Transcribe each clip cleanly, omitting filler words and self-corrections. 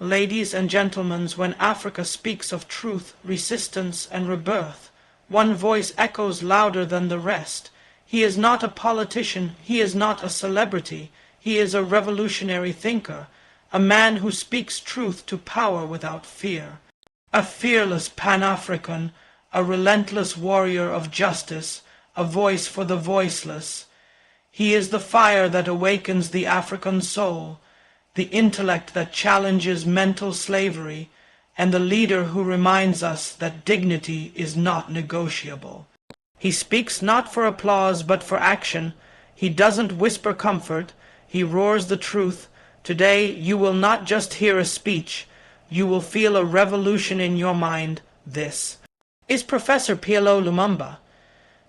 Ladies and gentlemen, when Africa speaks of truth, resistance, and rebirth, one voice echoes louder than the rest. He is not a politician, he is not a celebrity, he is a revolutionary thinker, a man who speaks truth to power without fear. A fearless Pan-African, a relentless warrior of justice, a voice for the voiceless. He is the fire that awakens the African soul, the intellect that challenges mental slavery, and the leader who reminds us that dignity is not negotiable. He speaks not for applause but for action. He doesn't whisper comfort, he roars the truth. Today you will not just hear a speech, you will feel a revolution in your mind. This is Professor PLO Lumumba.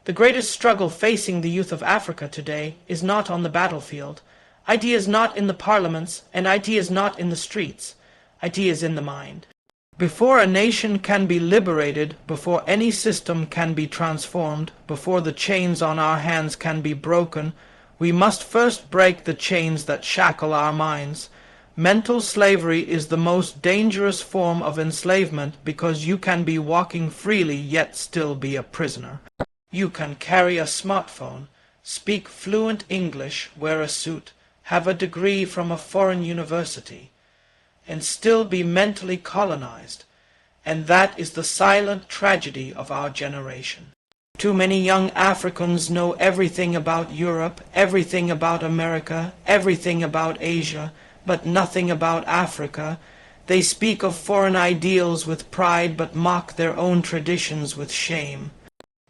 The greatest struggle facing the youth of Africa today is not on the battlefield. IT is not in the parliaments, and IT is not in the streets. IT is in the mind. Before a nation can be liberated, before any system can be transformed, before the chains on our hands can be broken, we must first break the chains that shackle our minds. Mental slavery is the most dangerous form of enslavement because you can be walking freely yet still be a prisoner. You can carry a smartphone, speak fluent English, wear a suit, have a degree from a foreign university, and still be mentally colonized, and that is the silent tragedy of our generation. Too many young Africans know everything about Europe, everything about America, everything about Asia, but nothing about Africa. They speak of foreign ideals with pride, but mock their own traditions with shame.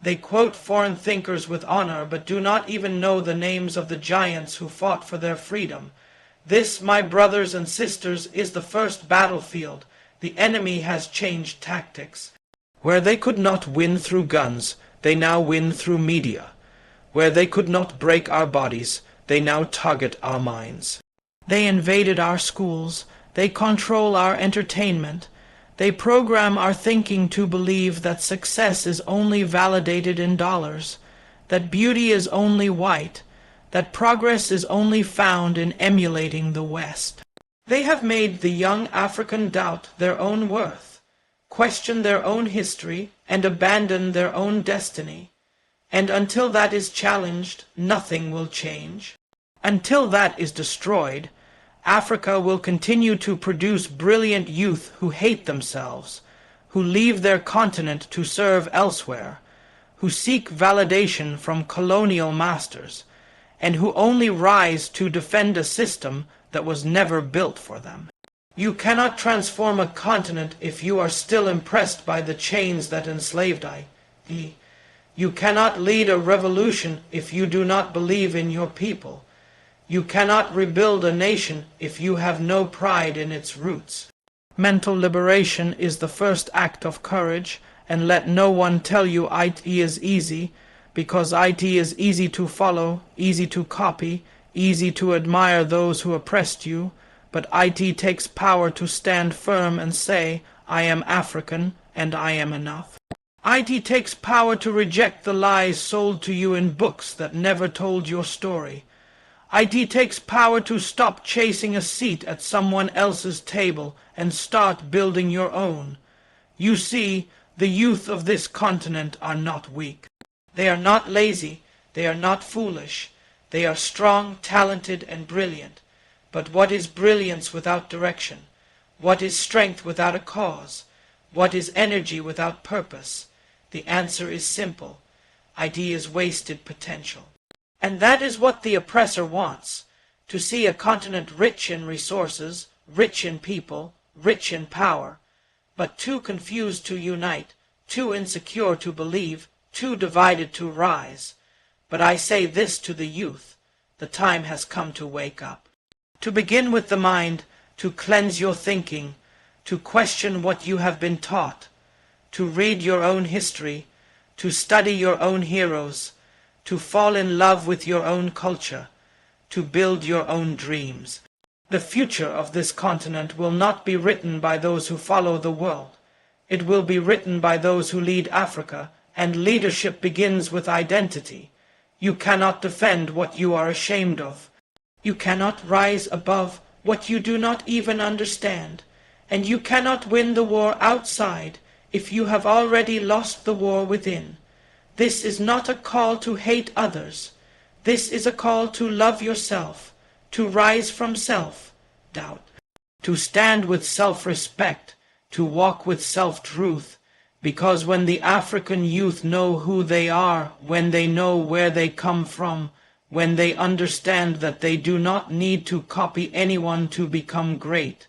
They quote foreign thinkers with honor, but do not even know the names of the giants who fought for their freedom. This, my brothers and sisters, is the first battlefield. The enemy has changed tactics. Where they could not win through guns, they now win through media. Where they could not break our bodies, they now target our minds. They invaded our schools. They control our entertainment. They program our thinking to believe that success is only validated in dollars, that beauty is only white, that progress is only found in emulating the West. They have made the young African doubt their own worth, question their own history, and abandon their own destiny. And until that is challenged, nothing will change. Until that is destroyed, Africa will continue to produce brilliant youth who hate themselves, who leave their continent to serve elsewhere, who seek validation from colonial masters, and who only rise to defend a system that was never built for them. You cannot transform a continent if you are still impressed by the chains that enslaved it. You cannot lead a revolution if you do not believe in your people. You cannot rebuild a nation if you have no pride in its roots. Mental liberation is the first act of courage, and let no one tell you IT is easy, because IT is easy to follow, easy to copy, easy to admire those who oppressed you, but IT takes power to stand firm and say, I am African and I am enough. IT takes power to reject the lies sold to you in books that never told your story. IT takes power to stop chasing a seat at someone else's table and start building your own. You see, the youth of this continent are not weak. They are not lazy, they are not foolish. They are strong, talented, and brilliant. But what is brilliance without direction? What is strength without a cause? What is energy without purpose? The answer is simple. IT is wasted potential. And that is what the oppressor wants, to see a continent rich in resources, rich in people, rich in power, but too confused to unite, too insecure to believe, too divided to rise. But I say this to the youth, the time has come to wake up. To begin with the mind, to cleanse your thinking, to question what you have been taught, to read your own history, to study your own heroes, to fall in love with your own culture, to build your own dreams. The future of this continent will not be written by those who follow the world. It will be written by those who lead Africa, and leadership begins with identity. You cannot defend what you are ashamed of. You cannot rise above what you do not even understand. and you cannot win the war outside if you have already lost the war within. This is not a call to hate others. This is a call to love yourself, to rise from self-doubt, to stand with self-respect, to walk with self-truth, because when the African youth know who they are, when they know where they come from, when they understand that they do not need to copy anyone to become great,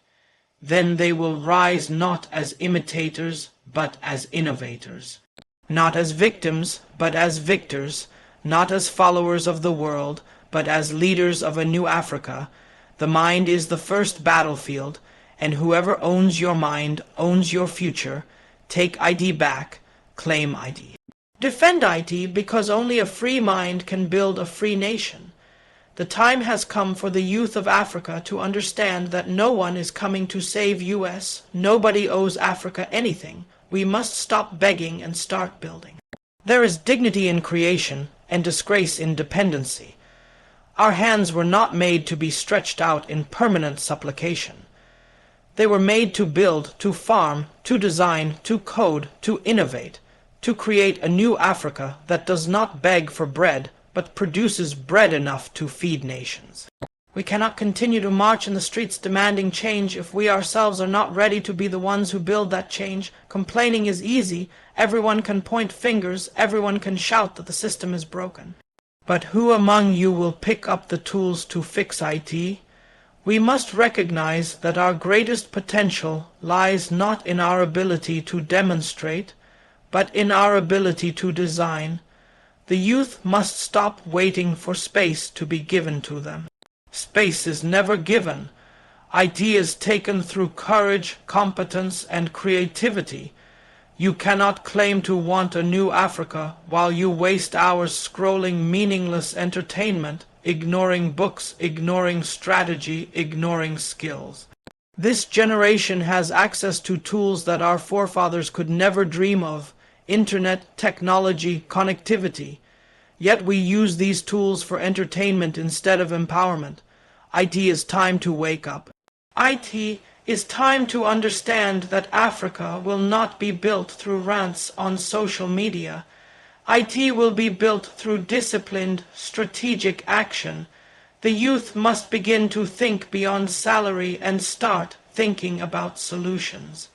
then they will rise not as imitators, but as innovators. Not as victims, but as victors, not as followers of the world, but as leaders of a new Africa. The mind is the first battlefield, and whoever owns your mind owns your future. Take ID back, claim ID. Defend ID, because only a free mind can build a free nation. The time has come for the youth of Africa to understand that no one is coming to save US. Nobody owes Africa anything. We must stop begging and start building. There is dignity in creation and disgrace in dependency. Our hands were not made to be stretched out in permanent supplication. They were made to build, to farm, to design, to code, to innovate, to create a new Africa that does not beg for bread, but produces bread enough to feed nations. We cannot continue to march in the streets demanding change if we ourselves are not ready to be the ones who build that change. Complaining is easy. Everyone can point fingers. Everyone can shout that the system is broken. But who among you will pick up the tools to fix IT? We must recognize that our greatest potential lies not in our ability to demonstrate, but in our ability to design. The youth must stop waiting for space to be given to them. Space is never given. Ideas taken through courage, competence, and creativity. You cannot claim to want a new Africa while you waste hours scrolling meaningless entertainment, ignoring books, ignoring strategy, ignoring skills. This generation has access to tools that our forefathers could never dream of: internet, technology, connectivity. Yet we use these tools for entertainment instead of empowerment. IT is time to wake up. IT is time to understand that Africa will not be built through rants on social media. IT will be built through disciplined, strategic action. The youth must begin to think beyond salary and start thinking about solutions.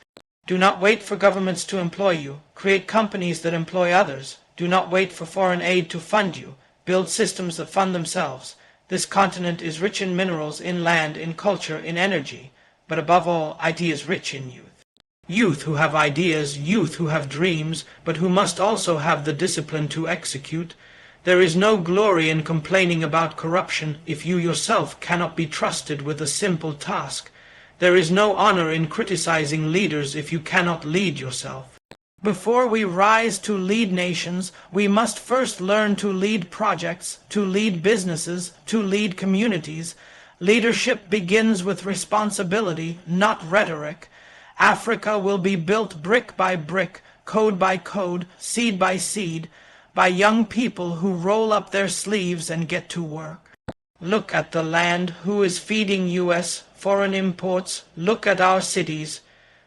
Do not wait for governments to employ you. Create companies that employ others. Do not wait for foreign aid to fund you. Build systems that fund themselves. This continent is rich in minerals, in land, in culture, in energy. But above all, IT is rich in youth. Youth who have ideas, youth who have dreams, but who must also have the discipline to execute. There is no glory in complaining about corruption if you yourself cannot be trusted with a simple task. There is no honor in criticizing leaders if you cannot lead yourself. Before we rise to lead nations, we must first learn to lead projects, to lead businesses, to lead communities. Leadership begins with responsibility, not rhetoric. Africa will be built brick by brick, code by code, seed by seed, by young people who roll up their sleeves and get to work. Look at the land. Who is feeding US foreign imports? Look at our cities.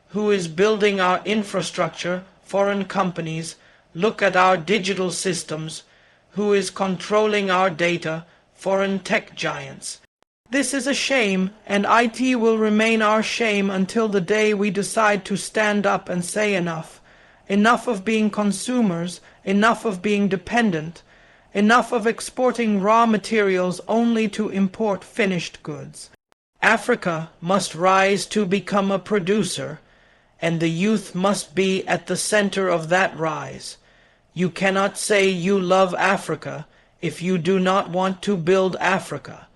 Who is building our infrastructure? Foreign companies. Look at our digital systems. Who is controlling our data? Foreign tech giants. This is a shame, and IT will remain our shame until the day we decide to stand up and say enough. Enough of being consumers, enough of being dependent, enough of exporting raw materials only to import finished goods. Africa must rise to become a producer, and the youth must be at the center of that rise. You cannot say you love Africa if you do not want to build Africa.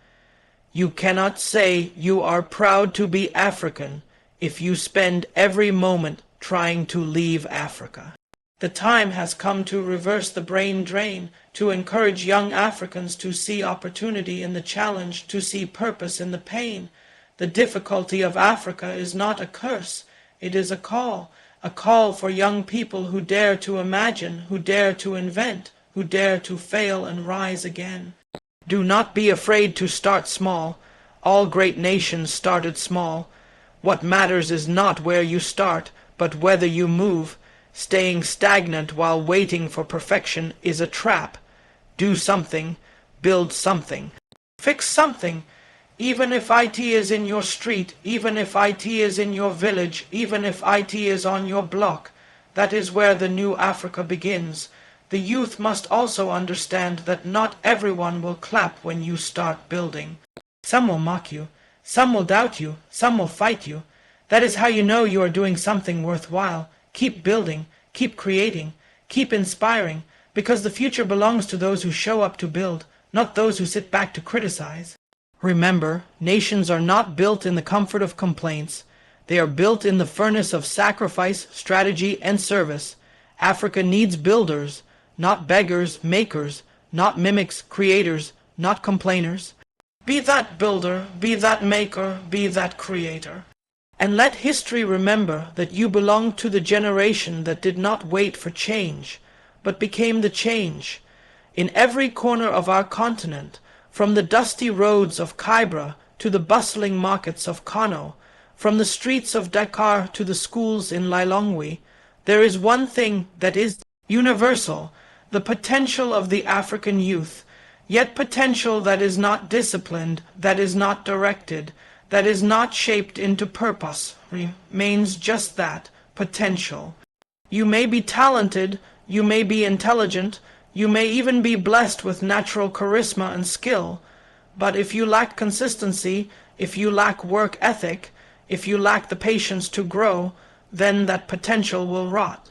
You cannot say you are proud to be African if you spend every moment trying to leave Africa. The time has come to reverse the brain drain, to encourage young Africans to see opportunity in the challenge, to see purpose in the pain. The difficulty of Africa is not a curse. It is a call for young people who dare to imagine, who dare to invent, who dare to fail and rise again. Do not be afraid to start small. All great nations started small. What matters is not where you start, but whether you move. Staying stagnant while waiting for perfection is a trap. Do something, build something, fix something. Even if IT is in your street, even if IT is in your village, even if IT is on your block, that is where the new Africa begins. The youth must also understand that not everyone will clap when you start building. Some will mock you, some will doubt you, some will fight you. That is how you know you are doing something worthwhile. Keep building, keep creating, keep inspiring, because the future belongs to those who show up to build, not those who sit back to criticize. Remember, nations are not built in the comfort of complaints. They are built in the furnace of sacrifice, strategy, and service. Africa needs builders, not beggars, makers, not mimics, creators, not complainers. Be that builder, be that maker, be that creator. And let history remember that you belong to the generation that did not wait for change, but became the change. In every corner of our continent, from the dusty roads of Kibra to the bustling markets of Kano, from the streets of Dakar to the schools in Lilongwe, there is one thing that is universal, the potential of the African youth, yet potential that is not disciplined, that is not directed, that is not shaped into purpose, remains just that, potential. You may be talented, you may be intelligent, you may even be blessed with natural charisma and skill, but if you lack consistency, if you lack work ethic, if you lack the patience to grow, then that potential will rot.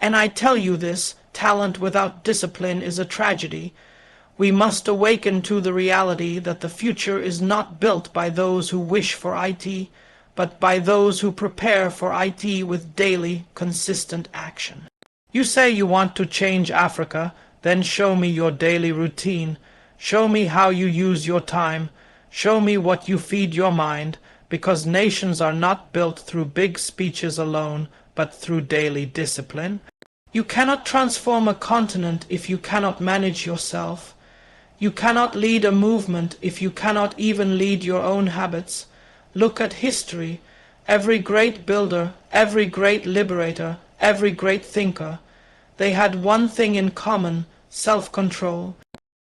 And I tell you this, talent without discipline is a tragedy. We must awaken to the reality that the future is not built by those who wish for IT, but by those who prepare for IT with daily, consistent action. You say you want to change Africa, then show me your daily routine. Show me how you use your time. Show me what you feed your mind, because nations are not built through big speeches alone, but through daily discipline. You cannot transform a continent if you cannot manage yourself. You cannot lead a movement if you cannot even lead your own habits. Look at history. Every great builder, every great liberator, every great thinker, they had one thing in common: self-control.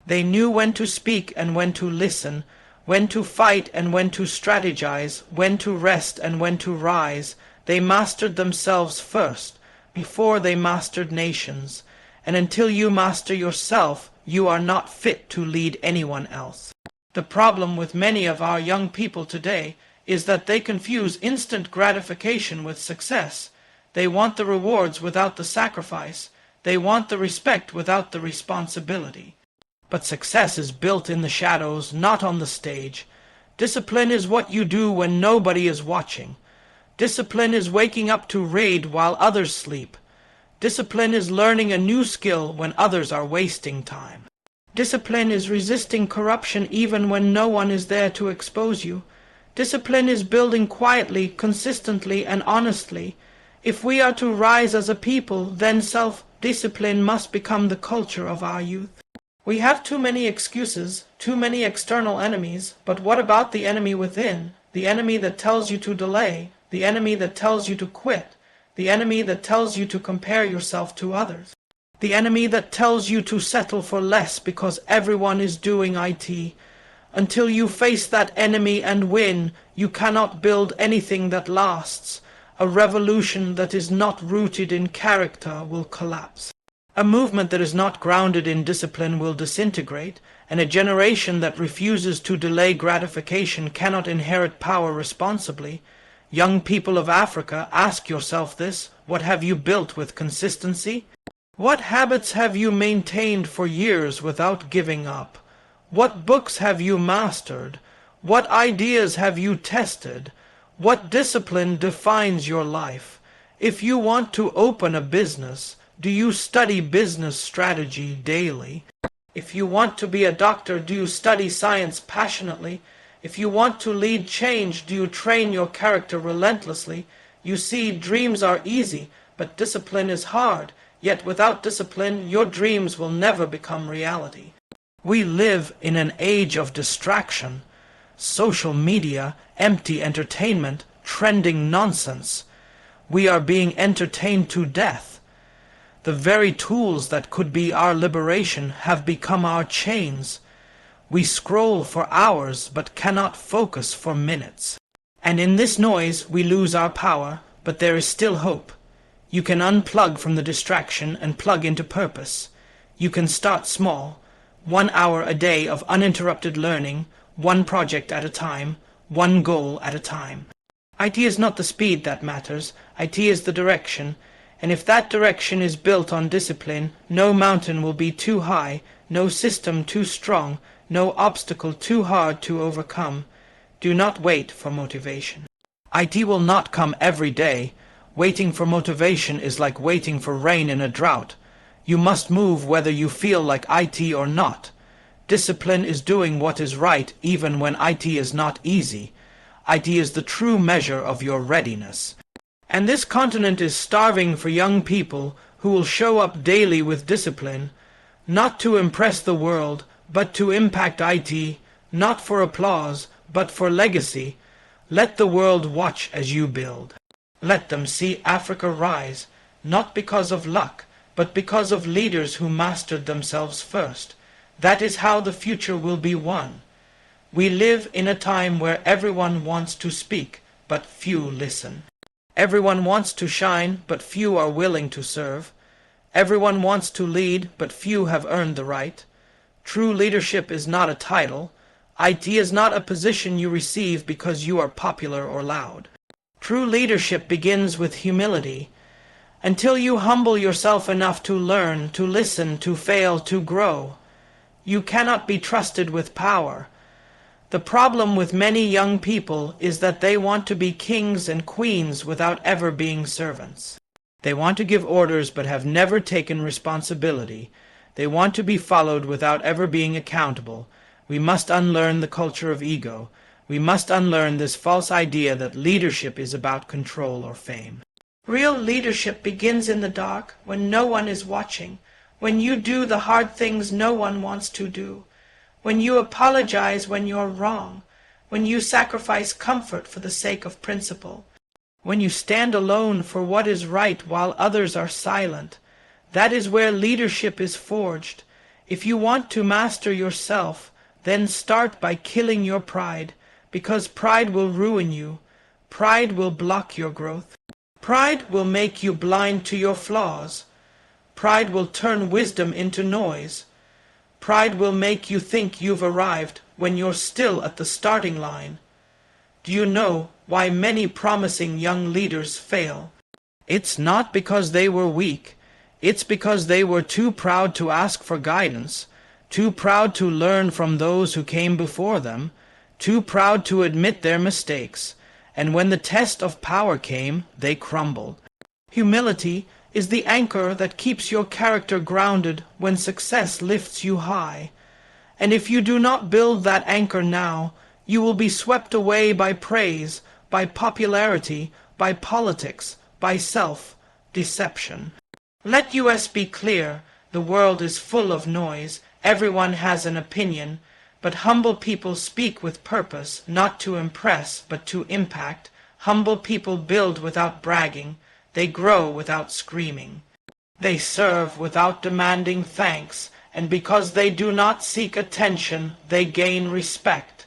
They knew when to speak and when to listen, when to fight and when to strategize, when to rest and when to rise. They mastered themselves first, before they mastered nations. And until you master yourself, you are not fit to lead anyone else. The problem with many of our young people today is that they confuse instant gratification with success. They want the rewards without the sacrifice. They want the respect without the responsibility. But success is built in the shadows, not on the stage. Discipline is what you do when nobody is watching. Discipline is waking up to raid while others sleep. Discipline is learning a new skill when others are wasting time. Discipline is resisting corruption even when no one is there to expose you. Discipline is building quietly, consistently, and honestly. If we are to rise as a people, then self-discipline must become the culture of our youth. We have too many excuses, too many external enemies, but what about the enemy within? The enemy that tells you to delay, the enemy that tells you to quit, the enemy that tells you to compare yourself to others, the enemy that tells you to settle for less because everyone is doing IT. Until you face that enemy and win, you cannot build anything that lasts. A revolution that is not rooted in character will collapse. A movement that is not grounded in discipline will disintegrate, and a generation that refuses to delay gratification cannot inherit power responsibly. Young people of Africa, ask yourself this: what have you built with consistency? What habits have you maintained for years without giving up? What books have you mastered? What ideas have you tested? What discipline defines your life? If you want to open a business, do you study business strategy daily? If you want to be a doctor, do you study science passionately? If you want to lead change, do you train your character relentlessly? You see, dreams are easy, but discipline is hard. Yet without discipline, your dreams will never become reality. We live in an age of distraction. Social media, empty entertainment, trending nonsense. We are being entertained to death. The very tools that could be our liberation have become our chains. We scroll for hours but cannot focus for minutes. And in this noise we lose our power, but there is still hope. You can unplug from the distraction and plug into purpose. You can start small, 1 hour a day of uninterrupted learning, one project at a time, one goal at a time. IT is not the speed that matters, IT is the direction, and if that direction is built on discipline, no mountain will be too high, no system too strong, no obstacle too hard to overcome. Do not wait for motivation. IT will not come every day. Waiting for motivation is like waiting for rain in a drought. You must move whether you feel like IT or not. Discipline is doing what is right even when IT is not easy. IT is the true measure of your readiness. And this continent is starving for young people who will show up daily with discipline, not to impress the world, but to impact IT, not for applause, but for legacy. Let the world watch as you build. Let them see Africa rise, not because of luck, but because of leaders who mastered themselves first. That is how the future will be won. We live in a time where everyone wants to speak, but few listen. Everyone wants to shine, but few are willing to serve. Everyone wants to lead, but few have earned the right. True leadership is not a title. IT is not a position you receive because you are popular or loud. True leadership begins with humility. Until you humble yourself enough to learn, to listen, to fail, to grow, you cannot be trusted with power. The problem with many young people is that they want to be kings and queens without ever being servants. They want to give orders but have never taken responsibility. They want to be followed without ever being accountable. We must unlearn the culture of ego. We must unlearn this false idea that leadership is about control or fame. Real leadership begins in the dark, when no one is watching, when you do the hard things no one wants to do, when you apologize when you're wrong, when you sacrifice comfort for the sake of principle, when you stand alone for what is right while others are silent. That is where leadership is forged. If you want to master yourself, then start by killing your pride, because pride will ruin you. Pride will block your growth. Pride will make you blind to your flaws. Pride will turn wisdom into noise. Pride will make you think you've arrived when you're still at the starting line. Do you know why many promising young leaders fail? It's not because they were weak. It's because they were too proud to ask for guidance, too proud to learn from those who came before them, too proud to admit their mistakes, and when the test of power came, they crumbled. Humility is the anchor that keeps your character grounded when success lifts you high. And if you do not build that anchor now, you will be swept away by praise, by popularity, by politics, by self-deception. Let us be clear, the world is full of noise, everyone has an opinion, but humble people speak with purpose, not to impress, but to impact. Humble people build without bragging. They grow without screaming. They serve without demanding thanks, and because they do not seek attention, they gain respect.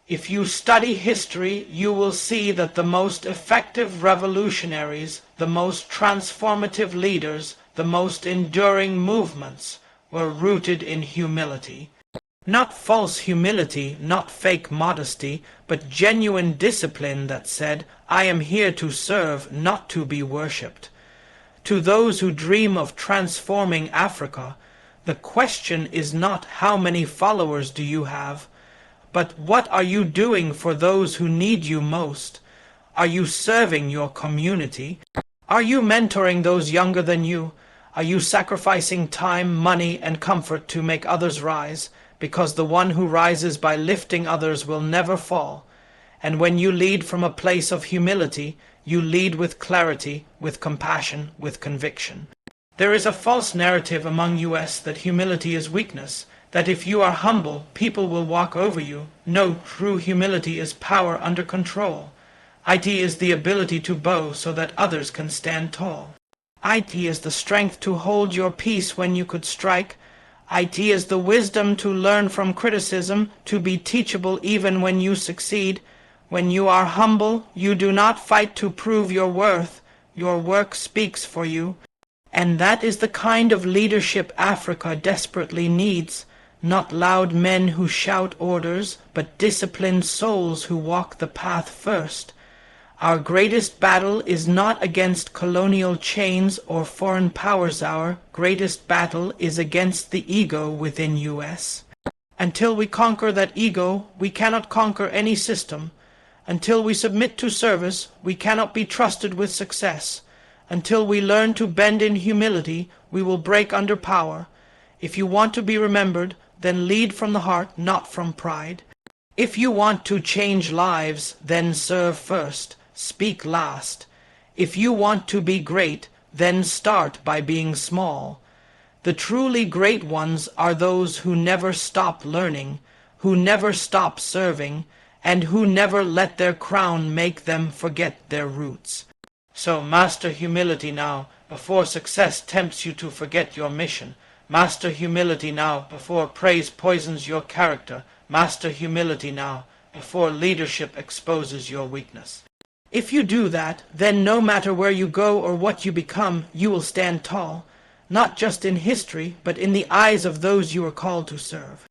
If you study history, you will see that the most effective revolutionaries, the most transformative leaders, the most enduring movements were rooted in humility. Not false humility, not fake modesty, but genuine discipline that said, I am here to serve, not to be worshipped. To those who dream of transforming Africa, the question is not how many followers do you have, but what are you doing for those who need you most? Are you serving your community? Are you mentoring those younger than you? Are you sacrificing time, money, and comfort to make others rise? Because the one who rises by lifting others will never fall. And when you lead from a place of humility, you lead with clarity, with compassion, with conviction. There is a false narrative among us that humility is weakness, that if you are humble, people will walk over you. No, true humility is power under control. IT is the ability to bow so that others can stand tall. IT is the strength to hold your peace when you could strike. IT is the wisdom to learn from criticism, to be teachable even when you succeed. When you are humble, you do not fight to prove your worth. Your work speaks for you. And that is the kind of leadership Africa desperately needs. Not loud men who shout orders, but disciplined souls who walk the path first. Our greatest battle is not against colonial chains or foreign powers. Our greatest battle is against the ego within US. Until we conquer that ego, we cannot conquer any system. Until we submit to service, we cannot be trusted with success. Until we learn to bend in humility, we will break under power. If you want to be remembered, then lead from the heart, not from pride. If you want to change lives, then serve first. Speak last. If you want to be great, then start by being small. The truly great ones are those who never stop learning, who never stop serving, and who never let their crown make them forget their roots. So master humility now, before success tempts you to forget your mission. Master humility now, before praise poisons your character. Master humility now, before leadership exposes your weakness. If you do that, then no matter where you go or what you become, you will stand tall, not just in history, but in the eyes of those you are called to serve.